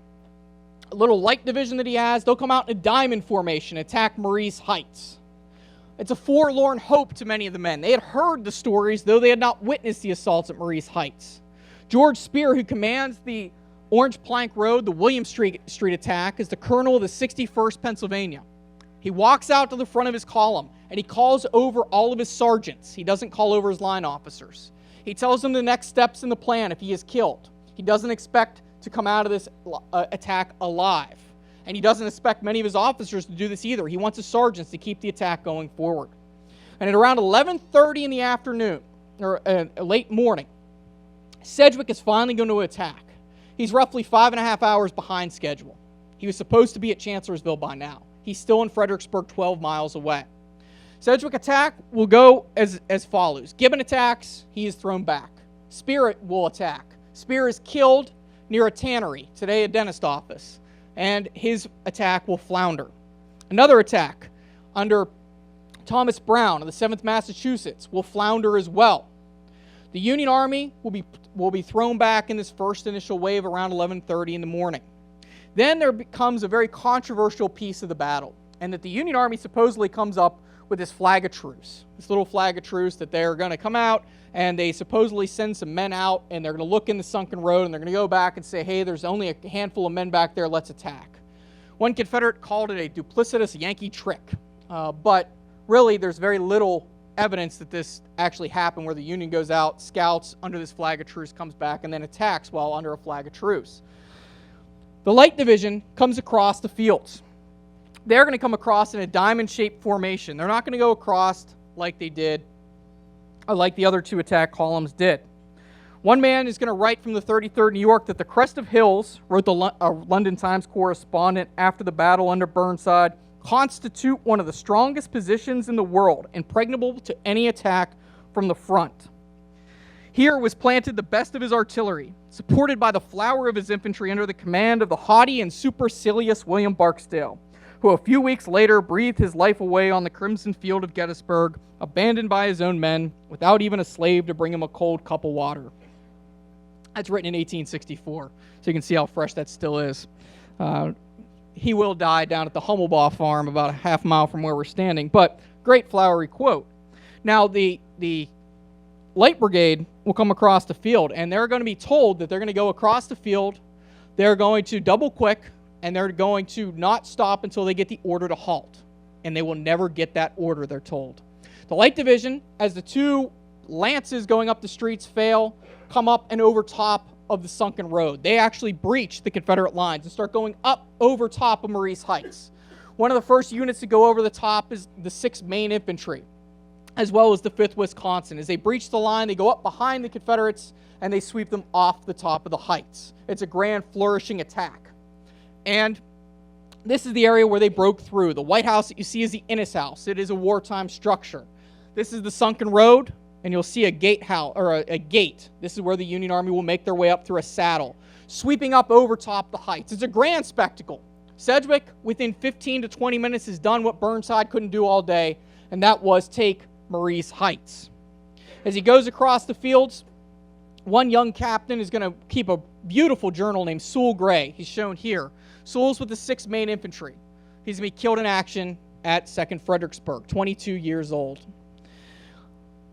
little light division that he has, they'll come out in a diamond formation, attack Maurice Heights. It's a forlorn hope to many of the men. They had heard the stories, though they had not witnessed the assaults at Maurice Heights. George Spear, who commands the Orange Plank Road, the William Street attack, is the colonel of the 61st Pennsylvania. He walks out to the front of his column, and he calls over all of his sergeants. He doesn't call over his line officers. He tells them the next steps in the plan if he is killed. He doesn't expect to come out of this attack alive. And he doesn't expect many of his officers to do this either. He wants his sergeants to keep the attack going forward. And at around 11:30 in the afternoon, or late morning, Sedgwick is finally going to attack. He's roughly 5.5 hours behind schedule. He was supposed to be at Chancellorsville by now. He's still in Fredericksburg, 12 miles away. Sedgwick attack will go as follows. Gibbon attacks, he is thrown back. Spear will attack. Spear is killed near a tannery, today a dentist office, and his attack will flounder. Another attack under Thomas Brown of the 7th Massachusetts will flounder as well. The Union Army will be thrown back in this first initial wave around 11:30 in the morning. Then there becomes a very controversial piece of the battle, and that the Union Army supposedly comes up with this flag of truce, this little flag of truce that they're going to come out, and they supposedly send some men out, and they're going to look in the sunken road, and they're going to go back and say, hey, there's only a handful of men back there, let's attack. One Confederate called it a duplicitous Yankee trick, but really there's very little evidence that this actually happened, where the Union goes out, scouts under this flag of truce, comes back, and then attacks while under a flag of truce. The Light Division comes across the fields. They're going to come across in a diamond-shaped formation. They're not going to go across like they did, or like the other 2 attack columns did. One man is going to write from the 33rd New York that the Crest of Hills, wrote the London Times correspondent after the battle under Burnside, constitute one of the strongest positions in the world, impregnable to any attack from the front. Here was planted the best of his artillery, supported by the flower of his infantry under the command of the haughty and supercilious William Barksdale, who a few weeks later breathed his life away on the crimson field of Gettysburg, abandoned by his own men, without even a slave to bring him a cold cup of water. That's written in 1864, so you can see how fresh that still is. He will die down at the Hummelbaugh farm about a half mile from where we're standing, but great flowery quote. Now, the Light Brigade will come across the field, and they're going to be told that they're going to go across the field, they're going to double quick, and they're going to not stop until they get the order to halt. And they will never get that order, they're told. The Light Division, as the 2 lances going up the streets fail, come up and over top of the sunken road. They actually breach the Confederate lines and start going up over top of Maurice Heights. One of the first units to go over the top is the 6th Maine Infantry, as well as the 5th Wisconsin. As they breach the line, they go up behind the Confederates, and they sweep them off the top of the heights. It's a grand, flourishing attack. And this is the area where they broke through. The White House that you see is the Innis House. It is a wartime structure. This is the sunken road, and you'll see a gate. This is where the Union Army will make their way up through a saddle, sweeping up over top the heights. It's a grand spectacle. Sedgwick, within 15 to 20 minutes, has done what Burnside couldn't do all day, and that was take Maurice Heights. As he goes across the fields, one young captain is going to keep a beautiful journal named Sewell Gray. He's shown here. Sewell's with the 6th Maine Infantry. He's going to be killed in action at Second Fredericksburg, 22 years old.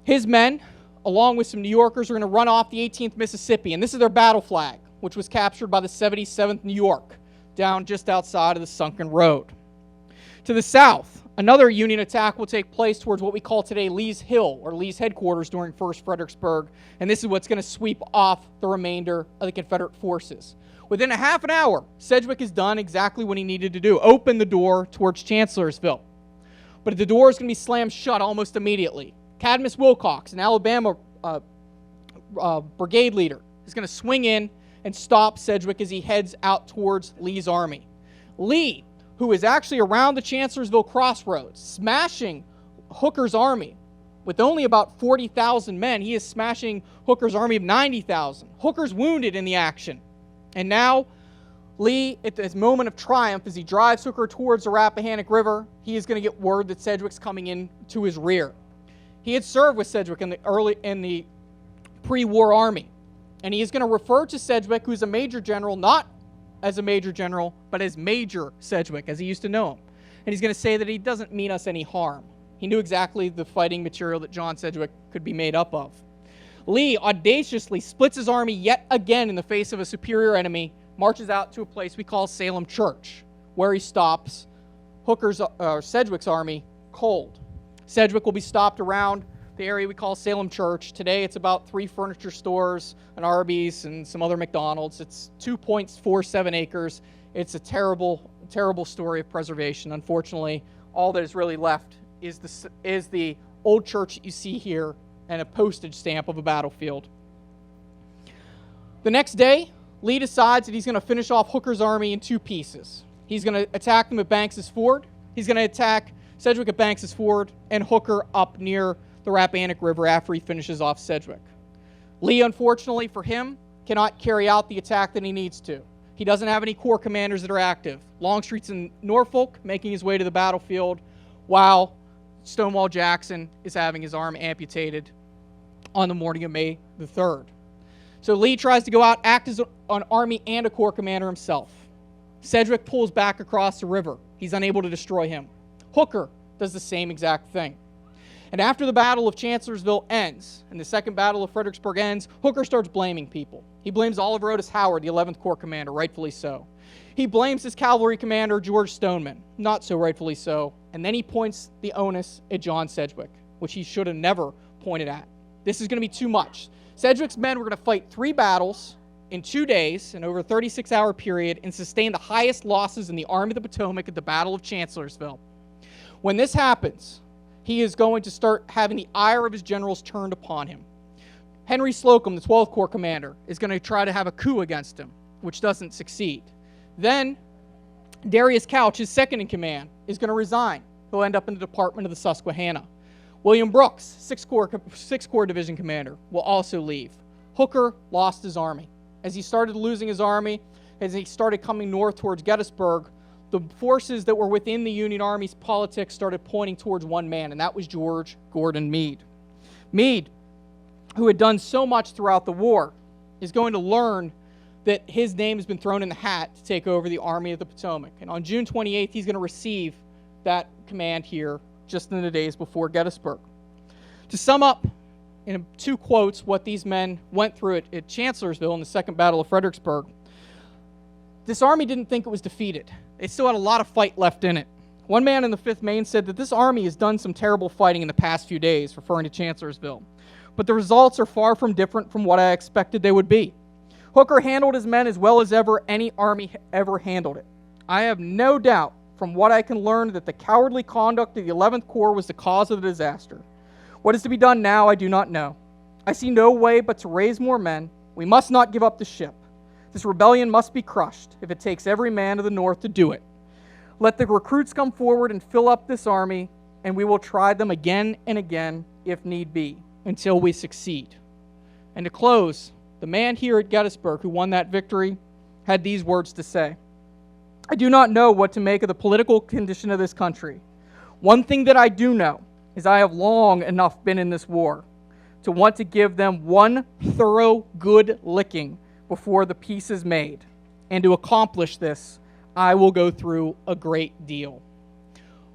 His men, along with some New Yorkers, are going to run off the 18th Mississippi, and this is their battle flag, which was captured by the 77th New York, down just outside of the sunken road. To the south, another Union attack will take place towards what we call today Lee's Hill, or Lee's headquarters during 1st Fredericksburg, and this is what's going to sweep off the remainder of the Confederate forces. Within a half an hour, Sedgwick has done exactly what he needed to do, open the door towards Chancellorsville. But the door is going to be slammed shut almost immediately. Cadmus Wilcox, an Alabama brigade leader, is going to swing in and stop Sedgwick as he heads out towards Lee's army. Lee, who is actually around the Chancellorsville crossroads, smashing Hooker's army with only about 40,000 men. He is smashing Hooker's army of 90,000. Hooker's wounded in the action. And now Lee, at this moment of triumph, as he drives Hooker towards the Rappahannock River, he is going to get word that Sedgwick's coming in to his rear. He had served with Sedgwick in the pre-war army, and he is going to refer to Sedgwick, who's a major general, not as a major general, but as Major Sedgwick, as he used to know him. And he's going to say that he doesn't mean us any harm. He knew exactly the fighting material that John Sedgwick could be made up of. Lee audaciously splits his army yet again in the face of a superior enemy, marches out to a place we call Salem Church, where he stops Sedgwick's army cold. Sedgwick will be stopped around the area we call Salem Church. Today it's about 3 furniture stores, an Arby's, and some other McDonald's. It's 2.47 acres. It's a terrible, terrible story of preservation. Unfortunately, all that is really left is the old church that you see here and a postage stamp of a battlefield. The next day, Lee decides that he's going to finish off Hooker's army in 2 pieces. He's going to attack them at Banks's Ford. He's going to attack Sedgwick at Banks's Ford and Hooker up near the Rappahannock River after he finishes off Sedgwick. Lee, unfortunately for him, cannot carry out the attack that he needs to. He doesn't have any corps commanders that are active. Longstreet's in Norfolk, making his way to the battlefield, while Stonewall Jackson is having his arm amputated on the morning of May the 3rd. So Lee tries to go out, act as an army and a corps commander himself. Sedgwick pulls back across the river. He's unable to destroy him. Hooker does the same exact thing. And after the Battle of Chancellorsville ends, and the Second Battle of Fredericksburg ends, Hooker starts blaming people. He blames Oliver Otis Howard, the 11th Corps commander, rightfully so. He blames his cavalry commander, George Stoneman, not so rightfully so. And then he points the onus at John Sedgwick, which he should have never pointed at. This is going to be too much. Sedgwick's men were going to fight 3 battles in 2 days, and over a 36-hour period, and sustain the highest losses in the Army of the Potomac at the Battle of Chancellorsville. When this happens, he is going to start having the ire of his generals turned upon him. Henry Slocum, the 12th Corps commander, is going to try to have a coup against him, which doesn't succeed. Then, Darius Couch, his second in command, is going to resign. He'll end up in the Department of the Susquehanna. William Brooks, 6th Corps Division commander, will also leave. Hooker lost his army. As he started losing his army, as he started coming north towards Gettysburg, the forces that were within the Union Army's politics started pointing towards one man, and that was George Gordon Meade. Meade, who had done so much throughout the war, is going to learn that his name has been thrown in the hat to take over the Army of the Potomac. And on June 28th, he's going to receive that command here just in the days before Gettysburg. To sum up in 2 quotes what these men went through at Chancellorsville in the Second Battle of Fredericksburg, this army didn't think it was defeated. They still had a lot of fight left in it. One man in the 5th Maine said that this army has done some terrible fighting in the past few days, referring to Chancellorsville. But the results are far from different from what I expected they would be. Hooker handled his men as well as ever any army ever handled it. I have no doubt from what I can learn that the cowardly conduct of the 11th Corps was the cause of the disaster. What is to be done now, I do not know. I see no way but to raise more men. We must not give up the ship. This rebellion must be crushed if it takes every man of the North to do it. Let the recruits come forward and fill up this army, and we will try them again and again, if need be, until we succeed. And to close, the man here at Gettysburg who won that victory had these words to say: I do not know what to make of the political condition of this country. One thing that I do know is I have long enough been in this war to want to give them one thorough good licking before the peace is made. And to accomplish this, I will go through a great deal.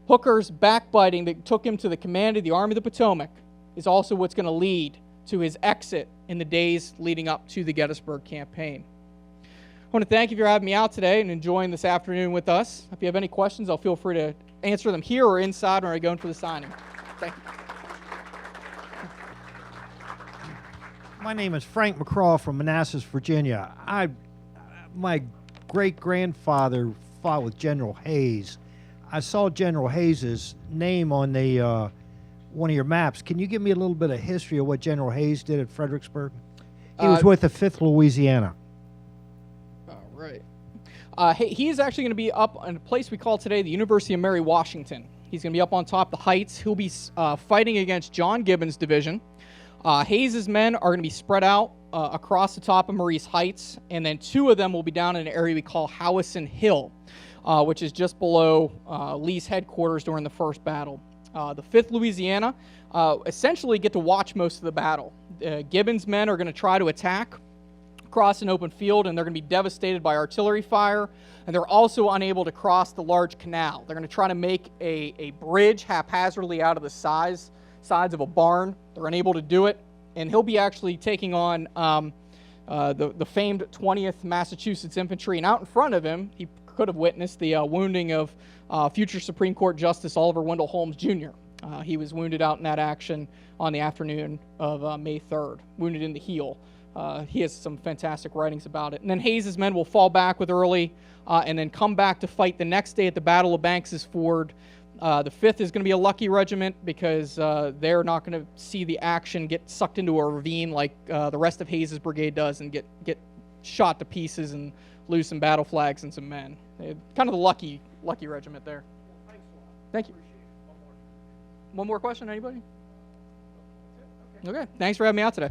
Hooker's backbiting that took him to the command of the Army of the Potomac is also what's going to lead to his exit in the days leading up to the Gettysburg campaign. I want to thank you for having me out today and enjoying this afternoon with us. If you have any questions, I'll feel free to answer them here or inside when I go in for the signing. Thank you. My name is Frank McCraw from Manassas, Virginia. My great-grandfather fought with General Hayes. I saw General Hayes' name on the one of your maps. Can you give me a little bit of history of what General Hayes did at Fredericksburg? He was with the 5th Louisiana. All right. He is actually going to be up in a place we call today the University of Mary Washington. He's going to be up on top of the heights. He'll be fighting against John Gibbon's division. Hayes' men are going to be spread out across the top of Maurice Heights, and then 2 of them will be down in an area we call Howison Hill, which is just below Lee's headquarters during the first battle. The 5th Louisiana essentially get to watch most of the battle. Gibbon's men are going to try to attack across an open field, and they're going to be devastated by artillery fire, and they're also unable to cross the large canal. They're going to try to make a bridge haphazardly out of the sides of a barn. They're unable to do it, and he'll be actually taking on the famed 20th Massachusetts Infantry, and out in front of him, he could have witnessed the wounding of future Supreme Court Justice Oliver Wendell Holmes Jr. He was wounded out in that action on the afternoon of May 3rd, wounded in the heel. He has some fantastic writings about it. And then Hayes' men will fall back with Early and then come back to fight the next day at the Battle of Banks's Ford. The 5th is going to be a lucky regiment because they're not going to see the action get sucked into a ravine like the rest of Hayes' brigade does and get shot to pieces and lose some battle flags and some men. They're kind of the lucky regiment there. Thank you. One more question, anybody? Okay, thanks for having me out today.